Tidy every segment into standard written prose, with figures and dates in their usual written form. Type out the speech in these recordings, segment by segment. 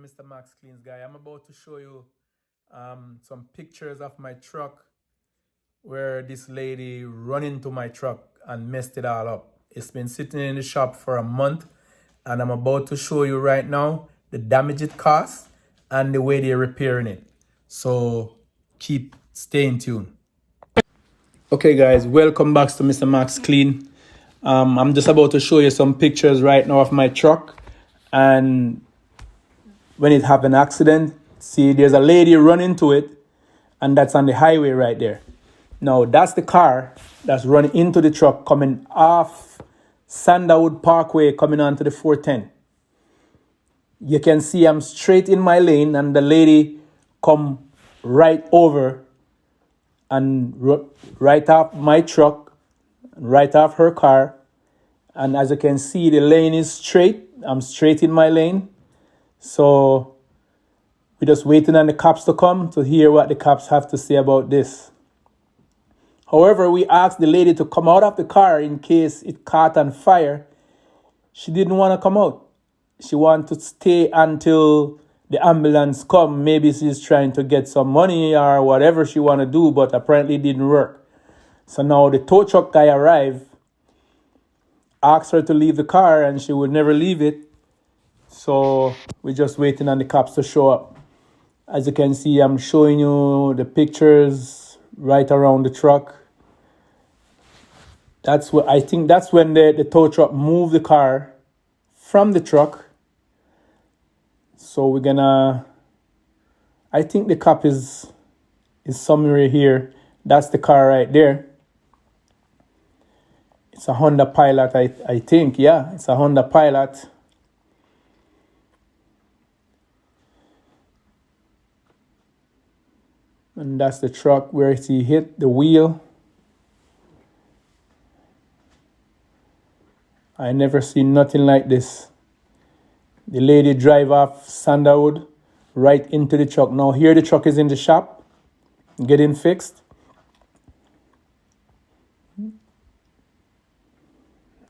Mr. Max Cleans guy. I'm about to show you some pictures of my truck where this lady run into my truck and messed it all up. It's been sitting in the shop for a month, and I'm about to show you right now the damage it caused and the way they're repairing it. So keep staying tuned. Okay guys, welcome back to Mr. Max Clean. I'm just about to show you some pictures right now of my truck, and when it have an accident, see there's a lady run into it, and that's on the highway right there. Now that's the car that's running into the truck coming off Sanderwood Parkway coming onto the 410. You can see I'm straight in my lane and the lady come right over and right off my truck, right off her car. And as you can see, the lane is straight. I'm straight in my lane. So we're just waiting on the cops to come to hear what the cops have to say about this. However, we asked the lady to come out of the car in case it caught on fire. She didn't want to come out. She wanted to stay until the ambulance come. Maybe she's trying to get some money or whatever she want to do, but apparently it didn't work. So now the tow truck guy arrived, asked her to leave the car, and she would never leave it. So we're just waiting on the cops to show up. As you can see, I'm showing you the pictures right around the truck. That's what I think. That's when the tow truck moved the car from the truck. So we're gonna. I think the cop is somewhere here. That's the car right there. It's a Honda Pilot, I think. Yeah, it's a Honda Pilot. And that's the truck where he hit the wheel. I never seen nothing like this. The lady drive off Sanderwood right into the truck. Now here the truck is in the shop, getting fixed.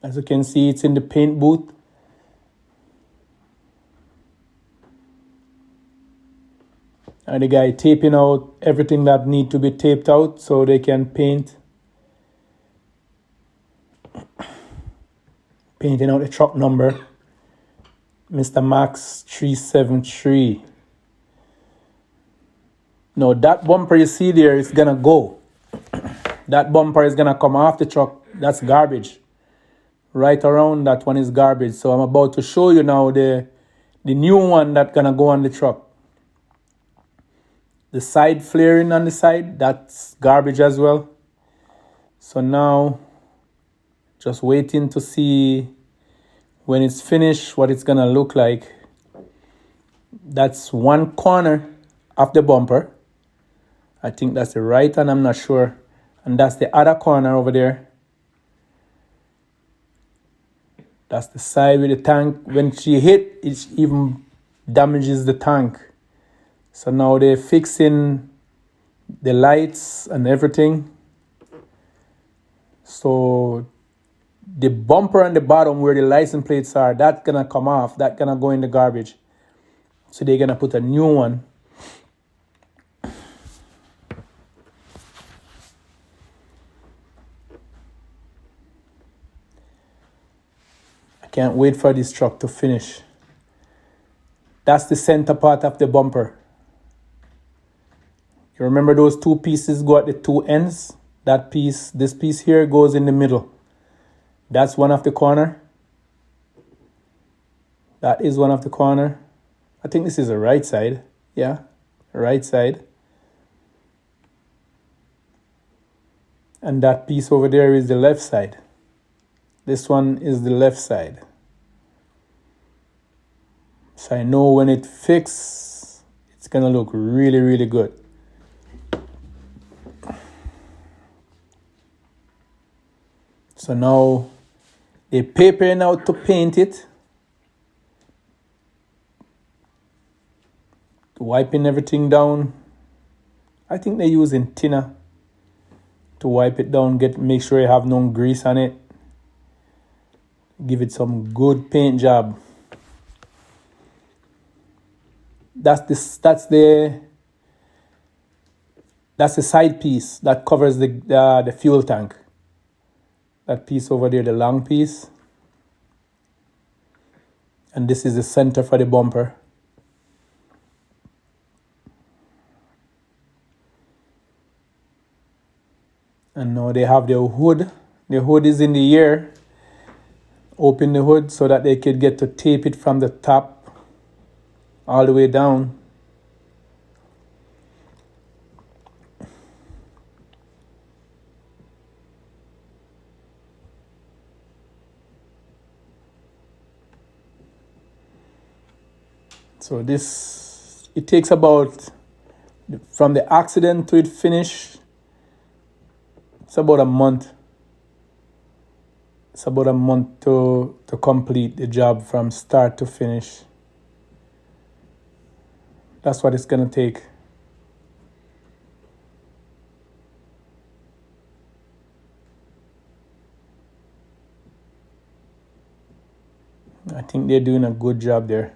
As you can see, it's in the paint booth. And the guy taping out everything that need to be taped out so they can paint. Painting out the truck number. Mr. Max 373. Now that bumper you see there is gonna go. That bumper is gonna come off the truck. That's garbage. Right around that one is garbage. So I'm about to show you now the new one that's gonna go on the truck. The side flaring on the side, that's garbage as well. So now, just waiting to see when it's finished what it's gonna look like. That's one corner of the bumper. I think that's the right one, I'm not sure. And that's the other corner over there. That's the side with the tank. When she hit, it even damages the tank. So now they're fixing the lights and everything. So the bumper on the bottom where the license plates are, that's gonna come off. That's gonna go in the garbage. So they're gonna put a new one. I can't wait for this truck to finish. That's the center part of the bumper. You remember those two pieces go at the two ends? That piece, this piece here goes in the middle. That's one of the corner. That is one of the corner. I think this is the right side. Yeah, right side. And that piece over there is the left side. This one is the left side. So I know when it fixes, it's gonna look really, really good. So now they're papering out to paint it. Wiping everything down. I think they're using thinner to wipe it down, make sure you have no grease on it. Give it some good paint job. That's the side piece that covers the fuel tank. That piece over there, the long piece. And this is the center for the bumper. And now they have their hood. The hood is in the air. Open the hood so that they could get to tape it from the top all the way down. So this, it takes about, from the accident to it finish, it's about a month. It's about a month to complete the job from start to finish. That's what it's gonna take. I think they're doing a good job there.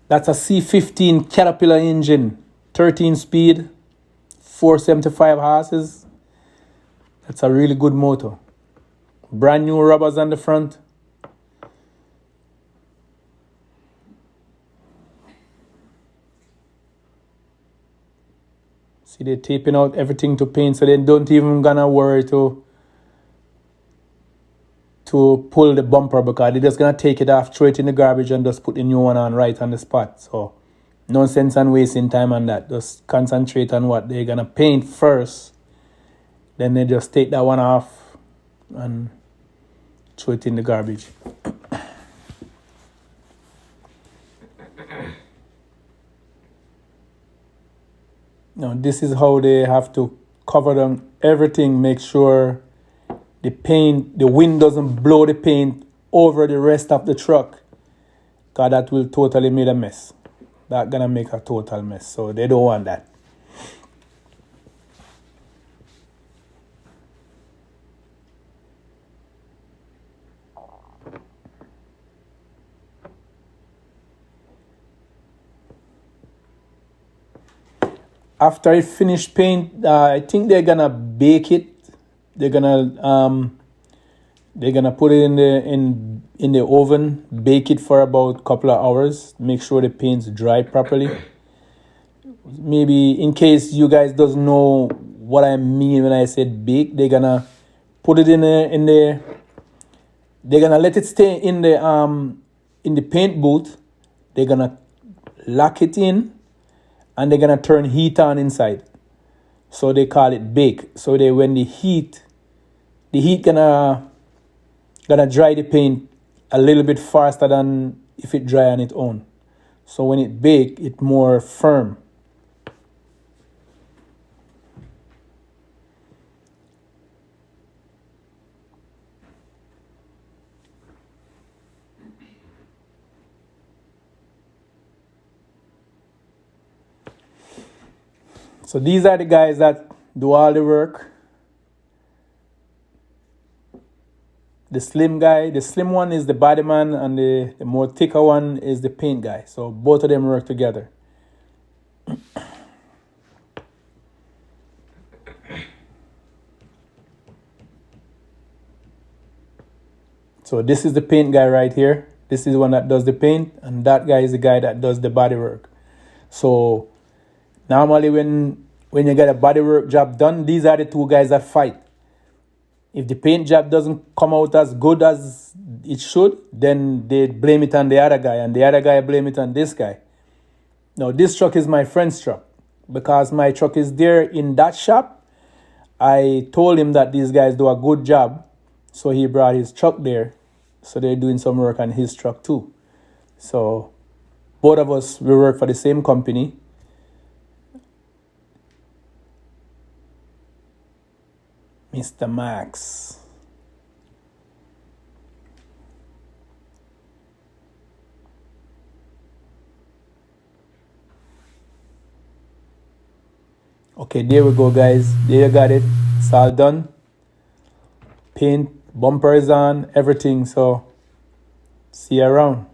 That's a C15 Caterpillar engine, 13 speed, 475 horses. That's a really good motor. Brand new rubbers on the front. See, they're taping out everything to paint, so they don't even gonna worry to pull the bumper, because they're just gonna take it off, throw it in the garbage, and just put the new one on right on the spot. So no sense in wasting time on that. Just concentrate on what they're gonna paint first. Then they just take that one off and throw it in the garbage. Now this is how they have to cover them everything, make sure the wind doesn't blow the paint over the rest of the truck, because that will totally make a mess. That's gonna make a total mess, so they don't want that. After it finished paint, I think they're gonna bake it. They're gonna put it in the oven, bake it for about a couple of hours, make sure the paint's dry properly. Maybe in case you guys doesn't know what I mean when I said bake, they're gonna put it they're gonna let it stay in the paint booth. They're gonna lock it in, and they're gonna turn heat on inside. So they call it bake. So when the heat gonna dry the paint a little bit faster than if it dry on its own. So when it bake, it's more firm. So these are the guys that do all the work. The slim guy, the slim one is the body man, and the more thicker one is the paint guy. So both of them work together. So this is the paint guy right here. This is the one that does the paint, and that guy is the guy that does the body work. So normally when you get a body work job done, these are the two guys that fight. If the paint job doesn't come out as good as it should, then they blame it on the other guy, and the other guy blame it on this guy. Now, this truck is my friend's truck. Because my truck is there in that shop, I told him that these guys do a good job, so he brought his truck there. So they're doing some work on his truck too. So both of us, we work for the same company. Mr. Max. Okay, there we go, guys. There you got it. It's all done. Paint, bumper is on, everything. So See you around.